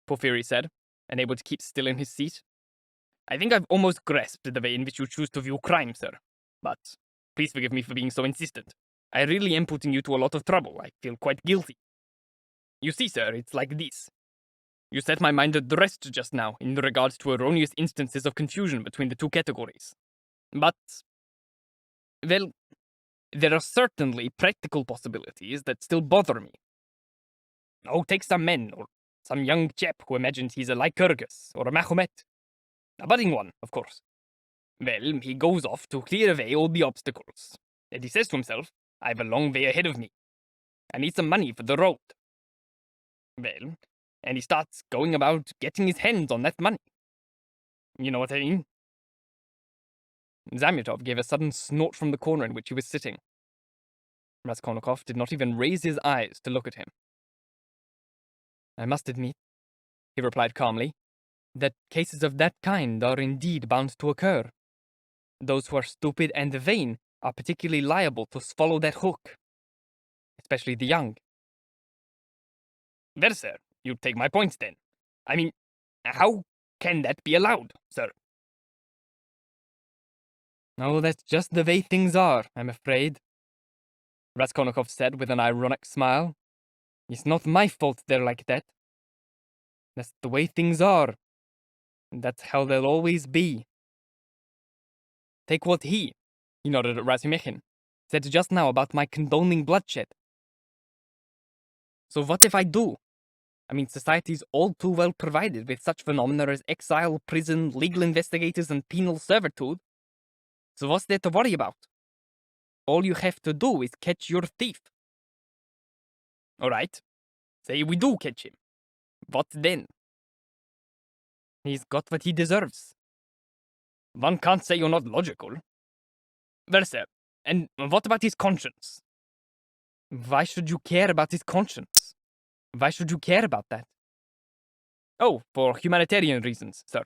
Porfiry said, unable to keep still in his seat. I think I've almost grasped the way in which you choose to view crime, sir. But please forgive me for being so insistent. I really am putting you to a lot of trouble. I feel quite guilty. You see, sir, it's like this. You set my mind at rest just now in regard to erroneous instances of confusion between the two categories. But, well, there are certainly practical possibilities that still bother me. Oh, take some man, or some young chap who imagines he's a Lycurgus or a Mahomet. A budding one, of course. Well, he goes off to clear away all the obstacles. And he says to himself, I have a long way ahead of me. I need some money for the road. Well, and he starts going about getting his hands on that money. You know what I mean? Zamyotov gave a sudden snort from the corner in which he was sitting. Raskolnikov did not even raise his eyes to look at him. I must admit, he replied calmly, that cases of that kind are indeed bound to occur. Those who are stupid and vain are particularly liable to swallow that hook, especially the young. Well, sir, you take my point then. I mean, how can that be allowed, sir? Oh, that's just the way things are, I'm afraid, Raskolnikov said with an ironic smile. It's not my fault they're like that. That's the way things are. And that's how they'll always be. Take what he nodded at Razumikhin, said just now about my condoning bloodshed. So what if I do? I mean, society's all too well provided with such phenomena as exile, prison, legal investigators, and penal servitude. So what's there to worry about? All you have to do is catch your thief. All right. Say we do catch him. What then? He's got what he deserves. One can't say you're not logical. Well, sir, and what about his conscience? Why should you care about his conscience? Why should you care about that? Oh, for humanitarian reasons, sir.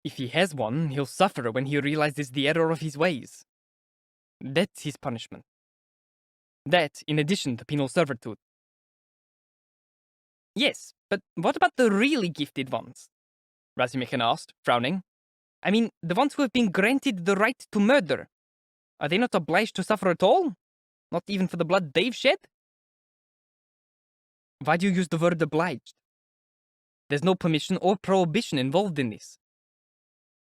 If he has one, he'll suffer when he realizes the error of his ways. That's his punishment. That, in addition to penal servitude. Yes, but what about the really gifted ones? Razumikhin asked, frowning. I mean, the ones who have been granted the right to murder. Are they not obliged to suffer at all? Not even for the blood they've shed? Why do you use the word obliged? There's no permission or prohibition involved in this.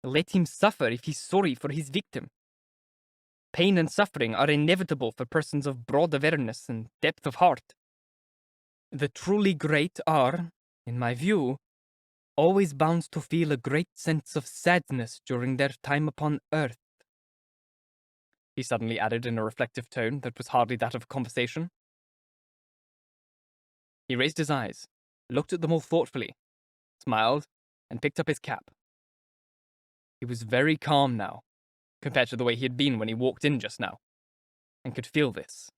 Let him suffer if he's sorry for his victim. Pain and suffering are inevitable for persons of broad awareness and depth of heart. The truly great are, in my view, always bound to feel a great sense of sadness during their time upon earth. He suddenly added in a reflective tone that was hardly that of a conversation. He raised his eyes, looked at them all thoughtfully, smiled, and picked up his cap. He was very calm now, compared to the way he had been when he walked in just now, and could feel this.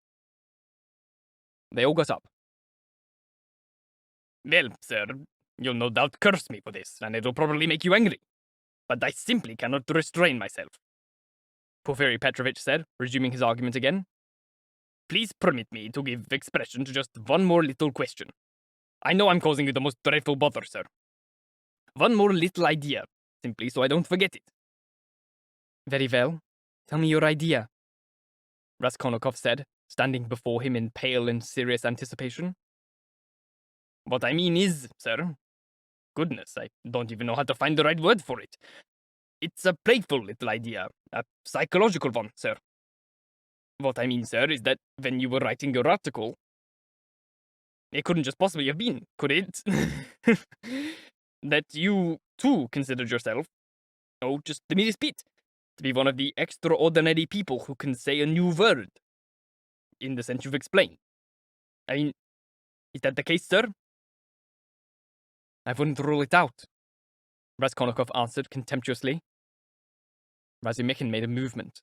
They all got up. Well, sir, you'll no doubt curse me for this, and it'll probably make you angry. But I simply cannot restrain myself. Porfiry Petrovitch said, resuming his argument again. Please permit me to give expression to just one more little question. I know I'm causing you the most dreadful bother, sir. One more little idea, simply so I don't forget it. Very well. Tell me your idea, Raskolnikov said, standing before him in pale and serious anticipation. What I mean is, sir, goodness, I don't even know how to find the right word for it. It's a playful little idea, a psychological one, sir. What I mean, sir, is that when you were writing your article, it couldn't just possibly have been, could it? That you, too, considered yourself, oh, just the merest bit, to be one of the extraordinary people who can say a new word, in the sense you've explained. I mean, is that the case, sir? I wouldn't rule it out, Raskolnikov answered contemptuously. Razumikhin made a movement.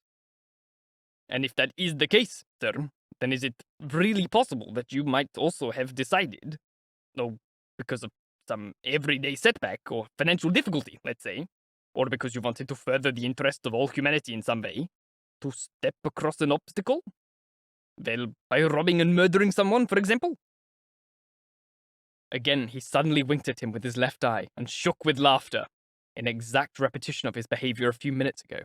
And if that is the case, sir, then is it really possible that you might also have decided, oh, because of some everyday setback or financial difficulty, let's say, or because you wanted to further the interest of all humanity in some way, to step across an obstacle? Well, by robbing and murdering someone, for example? Again, he suddenly winked at him with his left eye and shook with laughter, in exact repetition of his behavior a few minutes ago.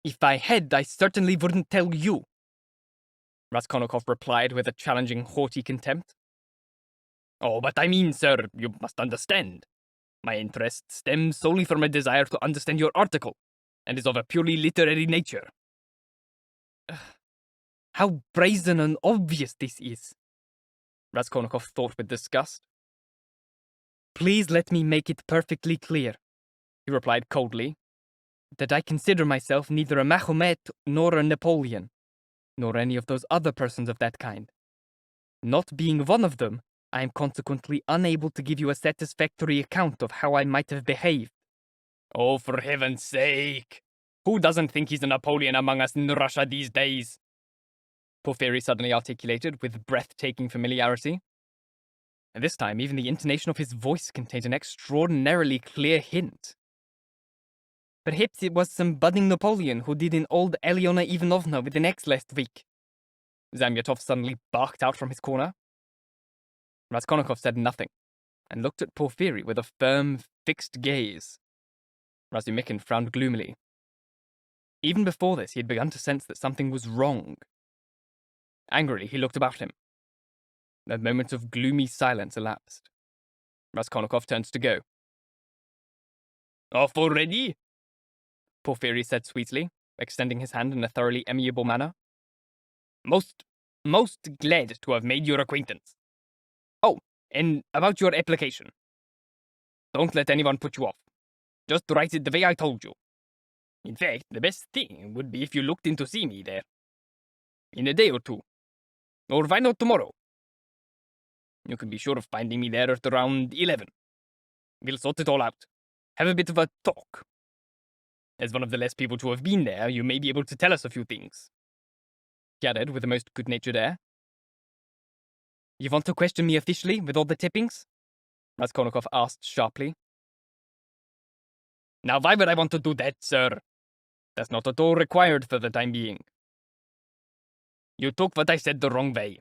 If I had, I certainly wouldn't tell you, Raskolnikov replied with a challenging, haughty contempt. Oh, but I mean, sir, you must understand. My interest stems solely from a desire to understand your article, and is of a purely literary nature. How brazen and obvious this is, Raskolnikov thought with disgust. Please let me make it perfectly clear, he replied coldly. that I consider myself neither a Mahomet nor a Napoleon, nor any of those other persons of that kind. Not being one of them, I am consequently unable to give you a satisfactory account of how I might have behaved. Oh, for heaven's sake! Who doesn't think he's a Napoleon among us in Russia these days? Porfiry suddenly articulated with breathtaking familiarity. And this time, even the intonation of his voice contained an extraordinarily clear hint. Perhaps it was some budding Napoleon who did in old Alyona Ivanovna with an ex last week. Zamyotov suddenly barked out from his corner. Raskolnikov said nothing, and looked at Porfiry with a firm, fixed gaze. Razumikhin frowned gloomily. Even before this, he had begun to sense that something was wrong. Angrily, he looked about him. A moment of gloomy silence elapsed. Raskolnikov turned to go. Off already? Porfiry said sweetly, extending his hand in a thoroughly amiable manner. Most glad to have made your acquaintance. Oh, and about your application. Don't let anyone put you off. Just write it the way I told you. In fact, the best thing would be if you looked in to see me there. In a day or two. Or why not tomorrow? You can be sure of finding me there at around 11. We'll sort it all out. Have a bit of a talk. As one of the less people to have been there, you may be able to tell us a few things. He added with the most good-natured air. You want to question me officially with all the tippings? Raskolnikov asked sharply. Now why would I want to do that, sir? That's not at all required for the time being. You took what I said the wrong way.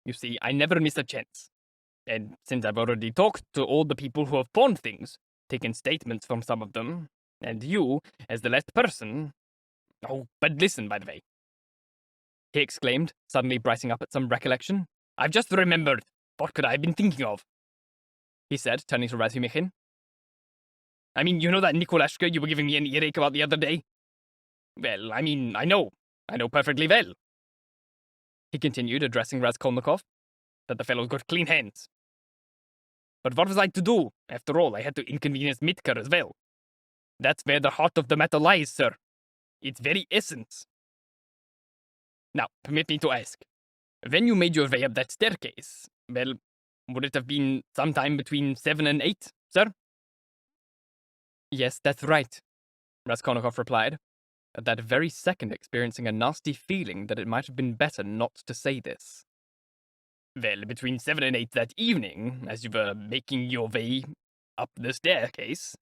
You see, I never miss a chance. And since I've already talked to all the people who have pawned things, taken statements from some of them, and you, as the last person... Oh, but listen, by the way. He exclaimed, suddenly brightening up at some recollection. I've just remembered. What could I have been thinking of? He said, turning to Razumikhin. I mean, you know that Nikolashka you were giving me an earache about the other day? Well, I mean, I know perfectly well. He continued, addressing Raskolnikov, that the fellow's got clean hands. But what was I to do? After all, I had to inconvenience Mitka as well. That's where the heart of the matter lies, sir. Its very essence. Now, permit me to ask. When you made your way up that staircase, well, would it have been sometime between 7 and 8, sir? Yes, that's right, Raskolnikov replied, at that very second experiencing a nasty feeling that it might have been better not to say this. Well, between 7 and 8 that evening, as you were making your way up the staircase,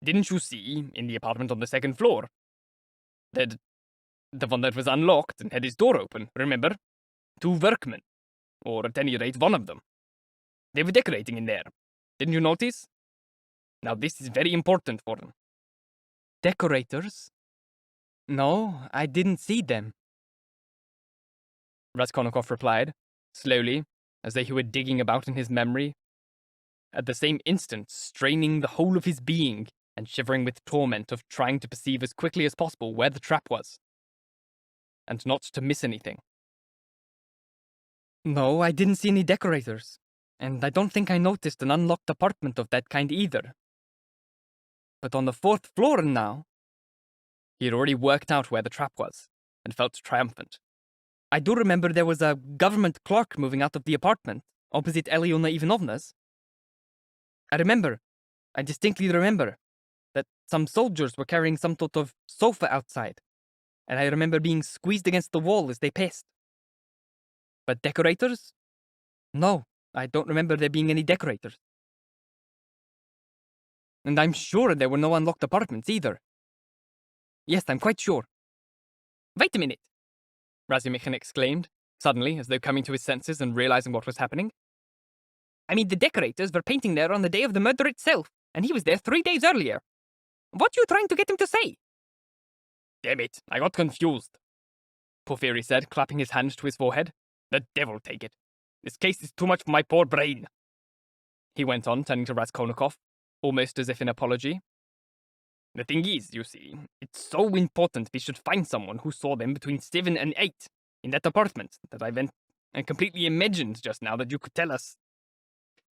didn't you see, in the apartment on the second floor, that the one that was unlocked and had its door open, remember? 2 workmen, or at any rate one of them. They were decorating in there. Didn't you notice? Now this is very important for them. Decorators? No, I didn't see them, Raskolnikov replied, slowly, as though he were digging about in his memory, at the same instant straining the whole of his being and shivering with torment of trying to perceive as quickly as possible where the trap was, and not to miss anything. No, I didn't see any decorators, and I don't think I noticed an unlocked apartment of that kind either. But on the 4th floor now... He had already worked out where the trap was, and felt triumphant. I do remember there was a government clerk moving out of the apartment, opposite Alyona Ivanovna's. I distinctly remember, that some soldiers were carrying some sort of sofa outside, and I remember being squeezed against the wall as they passed. But decorators? No, I don't remember there being any decorators. And I'm sure there were no unlocked apartments either. Yes, I'm quite sure. Wait a minute, Razumikhin exclaimed, suddenly, as though coming to his senses and realizing what was happening. I mean, the decorators were painting there on the day of the murder itself, and he was there 3 days earlier. What are you trying to get him to say? Damn it, I got confused, Porfiry said, clapping his hand to his forehead. The devil take it. This case is too much for my poor brain. He went on, turning to Raskolnikov, almost as if in apology. The thing is, you see, it's so important we should find someone who saw them between 7 and 8 in that apartment that I went and completely imagined just now that you could tell us.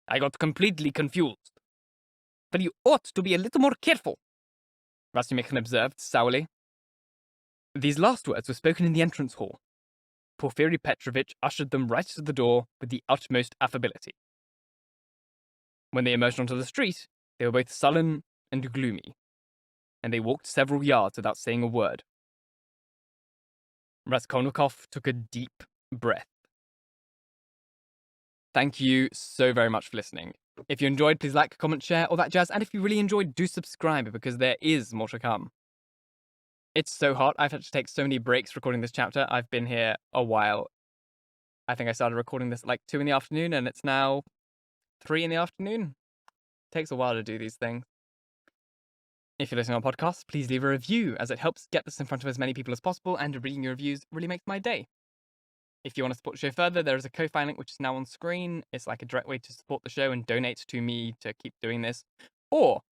I got completely confused. But you ought to be a little more careful. Razumikhin observed sourly. These last words were spoken in the entrance hall. Porfiry Petrovitch ushered them right to the door with the utmost affability. When they emerged onto the street, they were both sullen and gloomy, and they walked several yards without saying a word. Raskolnikov took a deep breath. Thank you so very much for listening. If you enjoyed, please like, comment, share, all that jazz, and if you really enjoyed, do subscribe, because there is more to come. It's so hot, I've had to take so many breaks recording this chapter. I've been here a while. I think I started recording this at like 2 in the afternoon, and it's now 3 in the afternoon. Takes a while to do these things. If you're listening on podcasts, please leave a review, as it helps get this in front of as many people as possible, and reading your reviews really makes my day. If you want to support the show further, there is a Ko-Fi link which is now on screen. It's like a direct way to support the show and donate to me to keep doing this. Or,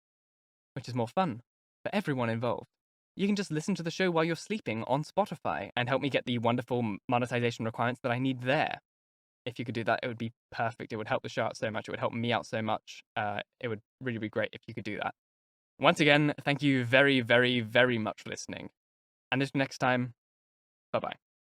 which is more fun, for everyone involved, you can just listen to the show while you're sleeping on Spotify and help me get the wonderful monetization requirements that I need there. If you could do that, it would be perfect. It would help the show out so much. It would help me out so much. It would really be great if you could do that. Once again, thank you very, very, very much for listening. And until next time, bye-bye.